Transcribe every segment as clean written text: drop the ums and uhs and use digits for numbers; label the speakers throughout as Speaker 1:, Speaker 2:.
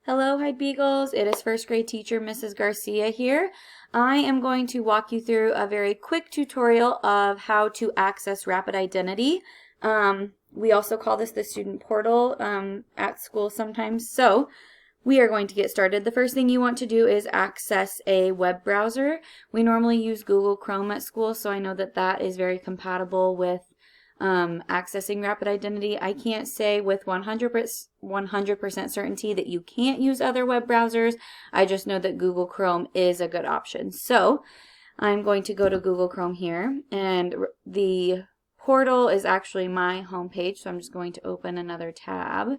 Speaker 1: Hello, Hyde Beagles. It is first grade teacher Mrs. Garcia here. I am going to walk you through a very quick tutorial of how to access Rapid Identity. We also call this the student portal at school sometimes. So we are going to get started. The first thing you want to do is access a web browser. We normally use Google Chrome at school, so I know that that is very compatible with accessing Rapid Identity. I can't say with 100% certainty that you can't use other web browsers. I just know that Google Chrome is a good option. So I'm going to go to Google Chrome here, and the portal is actually my home page, so I'm just going to open another tab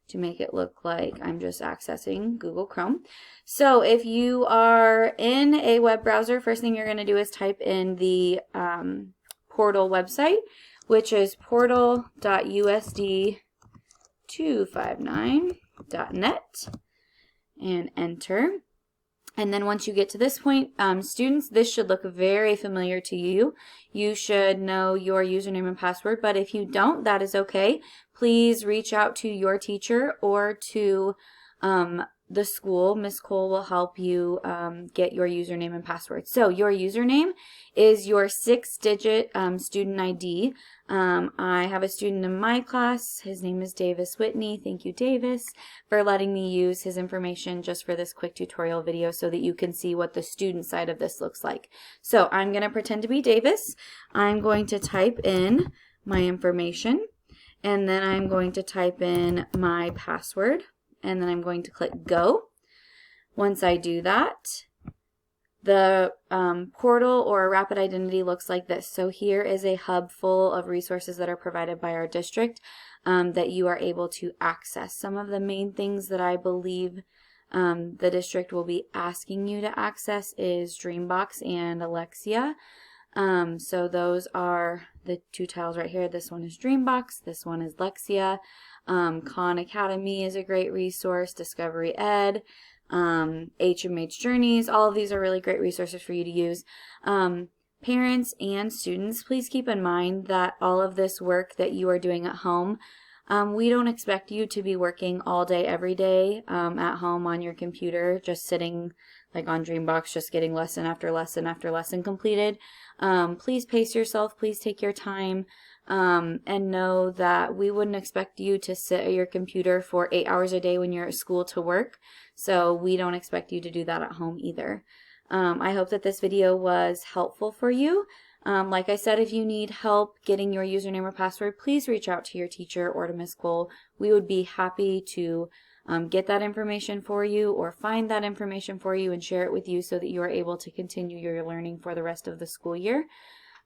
Speaker 1: to make it look like I'm just accessing Google Chrome. So if you are in a web browser, first thing you're going to do is type in the portal website, which is portal.usd259.net, and enter. And then once you get to this point, students, this should look very familiar to you. You should know your username and password, but if you don't, that is okay. Please reach out to your teacher or to the school. Miss Cole will help you get your username and password. So your username is your 6-digit student ID. I have a student in my class. His name is Davis Whitney. Thank you, Davis, for letting me use his information just for this quick tutorial video so that you can see what the student side of this looks like. So I'm going to pretend to be Davis. I'm going to type in my information, and then I'm going to type in my password, and then I'm going to click go. Once I do that, the portal or Rapid Identity looks like this. So here is a hub full of resources that are provided by our district that you are able to access. Some of the main things that I believe the district will be asking you to access is Dreambox and Alexia. So those are the two tiles right here. This one is Dreambox, this one is Lexia. Khan Academy is a great resource, Discovery Ed, HMH Journeys. All of these are really great resources for you to use. Parents and students, please keep in mind that all of this work that you are doing at home, we don't expect you to be working all day, every day at home on your computer, just sitting like on Dreambox, just getting lesson after lesson after lesson completed. Please pace yourself. Please take your time. And know that we wouldn't expect you to sit at your computer for 8 hours a day when you're at school to work. So we don't expect you to do that at home either. I hope that this video was helpful for you. Like I said, if you need help getting your username or password, please reach out to your teacher or to Miss Cole. We would be happy to get that information for you or find that information for you and share it with you so that you are able to continue your learning for the rest of the school year.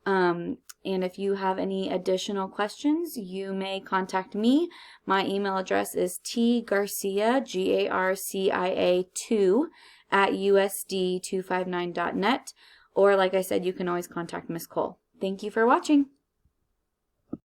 Speaker 1: And if you have any additional questions, you may contact me. My email address is tgarcia, Garcia 2 at usd259.net. Or like I said, you can always contact Miss Cole. Thank you for watching.